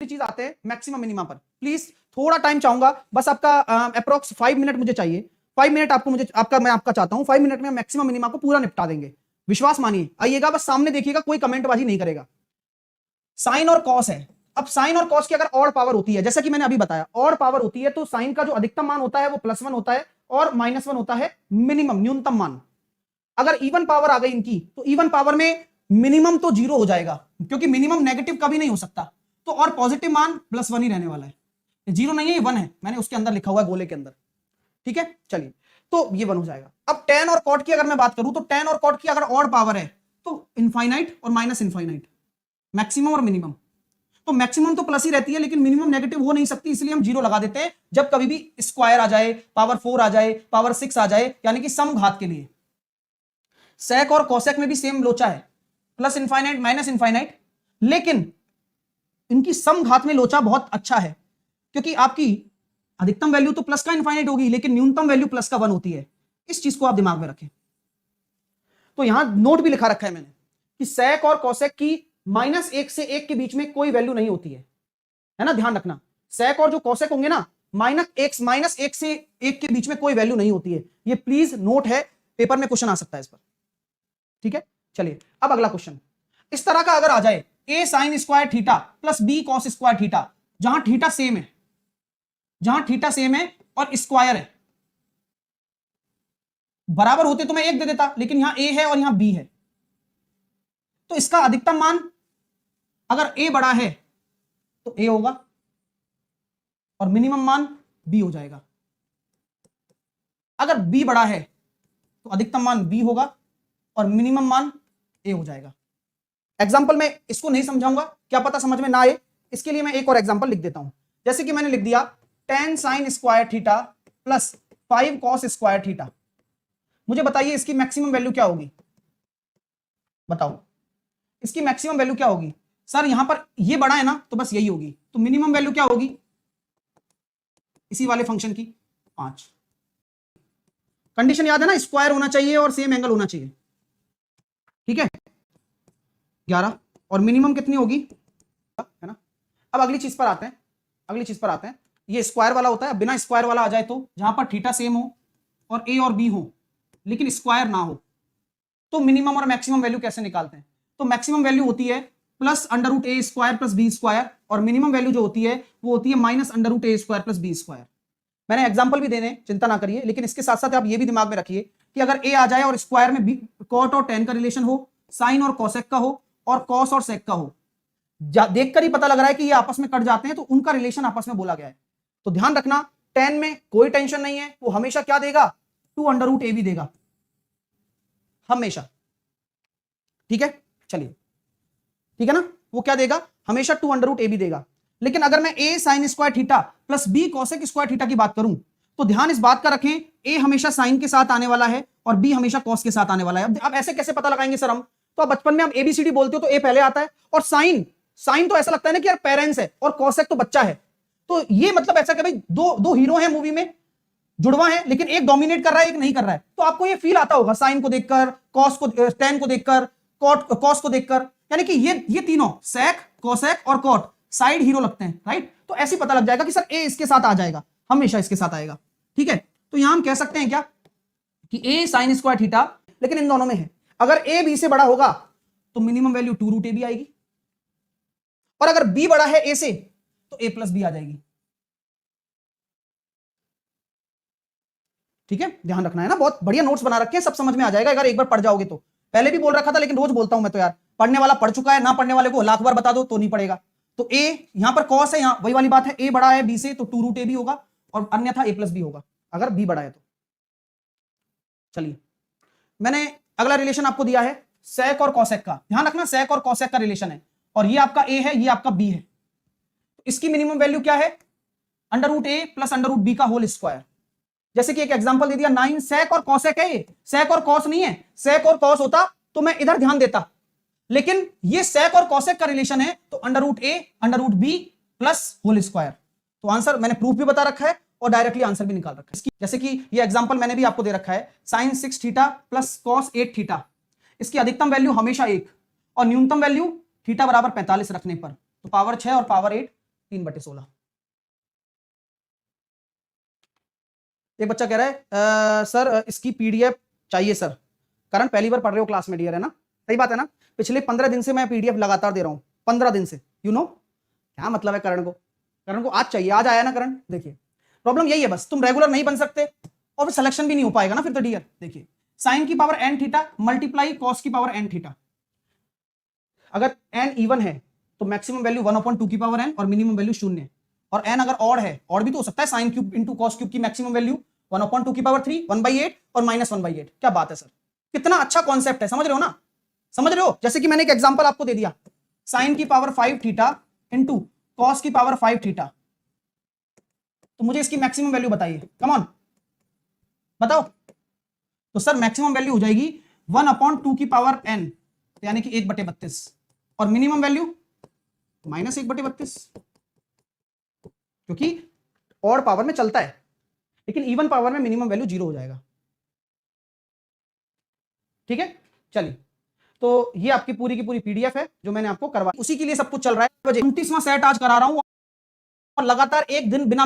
चीज आते हैं मैक्सिमम मिनिमम पर। प्लीज थोड़ा टाइम चाहूंगा, बस आपका अप्रोक्स 5 मिनट मुझे चाहिए। 5 मिनट आपको मुझे मैं आपका चाहता हूं। 5 मिनट में मैक्सिमम मिनिमम को पूरा निपटा देंगे, विश्वास मानिए। आइएगा, बस सामने देखिएगा, कोई कमेंटबाजी नहीं करेगा। साइन और कॉस है। अब साइन और कॉस की अगर ऑड पावर होती है, जैसा कि मैंने अभी बताया, ऑड पावर होती है तो साइन का जो अधिकतम मान होता है वो +1 होता है और -1 होता है मिनिमम, न्यूनतम मान। अगर इवन पावर आ गई इनकी, तो इवन पावर में मिनिमम तो 0 हो जाएगा, क्योंकि मिनिमम नेगेटिव कभी नहीं हो सकता, तो और पॉजिटिव मान +1 ही रहने वाला है। 0 नहीं है, ये 1 है, मैंने उसके अंदर लिखा हुआ है गोले के अंदर। ठीक है, चलिए, तो ये 1 हो जाएगा। अब tan और cot की अगर मैं बात करूं, तो tan और cot की अगर ऑड पावर है तो इनफाइनाइट और माइनस इनफाइनाइट, मैक्सिमम और मिनिमम। तो मैक्सिमम तो प्लस ही रहती है, लेकिन मिनिमम नेगेटिव हो नहीं सकती, इसलिए हम 0 लगा देते हैं जब कभी भी स्क्वायर आ जाए, पावर 4 आ जाए, पावर 6 आ जाए, यानी कि सम घात के लिए। सेक और कोसेक में भी सेम लोचा है, प्लस इनफाइनाइट माइनस इनफाइनाइट, लेकिन इनकी सम घात में लोचा बहुत अच्छा है, क्योंकि आपकी अधिकतम वैल्यू तो प्लस का इनफाइनाइट होगी, लेकिन न्यूनतम वैल्यू प्लस का 1 होती है। इस चीज को आप दिमाग में रखें। तो यहां नोट भी लिखा रखा है मैंने कि सेक और कोसेक की -1 से 1 के बीच में कोई वैल्यू नहीं होती है ना, ध्यान रखना। सेक और जो कोसेक होंगे ना, -1 से 1 के बीच में कोई वैल्यू नहीं होती है। ये प्लीज नोट है, पेपर में क्वेश्चन आ सकता है इस पर। ठीक है, चलिए अब अगला क्वेश्चन इस तरह का अगर आ जाए, a sin square theta plus b cos square theta, जहां थीटा सेम है, और स्क्वायर है, बराबर होते तो मैं 1 दे देता, लेकिन यहां a है और यहां b है, तो इसका अधिकतम मान अगर a बड़ा है तो a होगा और मिनिमम मान b हो जाएगा। अगर b बड़ा है तो अधिकतम मान b होगा और मिनिमम मान a हो जाएगा। एग्जाम्पल में इसको नहीं समझाऊंगा, क्या पता समझ में ना आए, इसके लिए मैं एक और एग्जाम्पल लिख देता हूं। जैसे कि मैंने लिख दिया tan sin square theta plus 5 cos square theta. मुझे बताइए इसकी मैक्सिमम वैल्यू क्या होगी, बताओ इसकी मैक्सिमम वैल्यू क्या होगी। सर यहां पर ये बड़ा है ना, तो बस यही होगी, तो मिनिमम वैल्यू क्या होगी इसी वाले फंक्शन की, 5। कंडीशन याद है ना, स्क्वायर होना चाहिए और सेम एंगल होना चाहिए। ठीक है, 11, और मिनिमम कितनी होगी, है ना। अब अगली चीज पर आते हैं, ये स्क्वायर वाला होता है। बिना स्क्वायर वाला आ जाए तो जहां पर थीटा सेम हो और a और b हो लेकिन स्क्वायर ना हो, तो मिनिमम और मैक्सिमम वैल्यू कैसे निकालते हैं। तो मैक्सिमम वैल्यू होती है +√a square plus b square, और मिनिमम वैल्यू जो होती है वो होती है -√a square plus b square. मैंने एग्जांपल भी देने, चिंता ना करिए, लेकिन इसके साथ साथ आप ये भी दिमाग में रखिए कि अगर a आ जाए और स्क्वायर में cot और tan का रिलेशन हो, साइन और कोसेक का हो, और कॉस और सेक का हो, देखकर ही पता लग रहा है कि ये आपस में कट जाते हैं, तो उनका रिलेशन आपस में बोला गया है। तो ध्यान रखना, tan में कोई टेंशन नहीं है, वो हमेशा क्या देगा, 2√ab देगा हमेशा। ठीक है, चलिए, ठीक है ना, वो क्या देगा, हमेशा 2√ab देगा। लेकिन अगर मैं a sin square theta plus b cosec square theta की बात करूं, तो ध्यान इस बात का रखें, a हमेशा साइन के साथ आने वाला है और b हमेशा कॉस के साथ आने वाला है। अब ऐसे कैसे पता लगाएंगे सर हम, तो आप बचपन में आप ABCD बोलते हो तो a पहले आता है, और साइन तो ऐसा लगता है ना कि यार पेरेंट्स है, और कॉसेक तो बच्चा है। तो ये मतलब ऐसा कि भाई दो हीरो हैं मूवी में, जुड़वा है, लेकिन एक डोमिनेट कर रहा है, एक नहीं कर रहा है। तो आपको ये फील आता होगा साइन को देखकर, कॉस को, tan को देखकर, कॉस को देखकर, यानी कि ये तीनों सेक, कोसेक और कॉट साइड हीरो लगते हैं, राइट। तो ऐसे पता लग जाएगा कि सर a इसके साथ आ जाएगा, हमेशा इसके साथ आएगा। ठीक है, तो यहां हम कह सकते हैं क्या कि a sin स्क्वायर थीटा, लेकिन इन दोनों में है, अगर a b से बड़ा होगा तो मिनिमम वैल्यू 2√ab आएगी, और अगर b बड़ा है a से तो a प्लस b आ जाएगी। ठीक है, ध्यान रखना है ना, बहुत बढ़िया नोट्स बना रखे हैं, सब समझ में आ जाएगा अगर एक बार पढ़ जाओगे तो। पहले भी बोल रखा था, लेकिन रोज बोलता हूं मैं तो यार, पढ़ने वाला पढ़ चुका है, ना पढ़ने वाले को लाख बार बता दो तो नहीं पड़ेगा। तो a यहां पर कॉस है, यहां वही वाली बात है, a बड़ा है b से तो 2√ab होगा, और अन्यथा a प्लस b होगा अगर b बड़ा है तो। चलिए, मैंने अगला रिलेशन आपको दिया है सेक और कॉसेक का। ध्यान रखना, सेक और कॉसेक का रिलेशन है, और ये आपका a है, ये आपका b है। तो इसकी मिनिमम वैल्यू क्या है, √a प्लस √b का होल स्क्वायर। जैसे कि एक एग्जांपल दे दिया, 9 सेक और कॉसेक है, ये सेक और कॉस नहीं है। सेक और कॉस होता तो मैं इधर ध्यान देता, लेकिन ये सेक और कॉसेक का रिलेशन है, तो √a √b plus whole square. तो आंसर मैंने प्रूफ भी बता रखा है और डायरेक्टली आंसर भी निकाल रखा है। जैसे कि ये एग्जांपल मैंने भी आपको दे रखा है, sin 6 theta plus cos 8 theta, इसकी अधिकतम वैल्यू हमेशा 1 और न्यूनतम वैल्यू थीटा बराबर 45 रखने पर, तो पावर 6 और पावर 8 3/16। एक बच्चा कह रहा है सर इसकी पीडीएफ चाहिए सर। करण पहली बार पढ़ रहे हो क्लास में डियर, है ना? सही बात है ना? पिछले 15 दिन से मैं पीडीएफ लगातार दे रहा हूं, 15 दिन से। यू नो क्या मतलब है करण को आज चाहिए, आज आया ना करण? देखिए प्रॉब्लम यही है, बस तुम रेगुलर नहीं बन सकते और फिर सिलेक्शन भी नहीं हो पाएगा ना फिर तो डियर। देखिए साइन की power n theta multiply cos की पावर n थीटा। अगर n इवन है तो मैक्सिमम वैल्यू 1/2 की पावर n और मिनिमम वैल्यू 0 है। और n अगर ऑड है, ऑड भी तो हो सकता है, sine cube into cos cube की मैक्सिमम वैल्यू 1/2 की पावर 3, 1/8 और -1/8। क्या बात है सर, कितना अच्छा कॉन्सेप्ट है, समझ रहे हो ना? समझ रहे हो? जैसे कि मैंने एक एग्जांपल आपको दे दिया, साइन की पावर 5 थीटा इंटू कॉस की पावर 5 थीटा। तो मुझे इसकी मैक्सिमम वैल्यू बताइए, कम ऑन बताओ। तो सर मैक्सिमम वैल्यू हो जाएगी 1/2 की पावर n, यानी कि 1/32, और मिनिमम वैल्यू -1/32, क्योंकि ऑड पावर में चलता है, लेकिन इवन पावर में मिनिमम वैल्यू 0 हो जाएगा। ठीक है, चलिए तो ये आपकी पूरी की पूरी पीडीएफ है जो मैंने आपको करवा, उसी के लिए सब कुछ चल रहा है। 29वां सेट आज करा रहा हूं और लगातार एक दिन बिना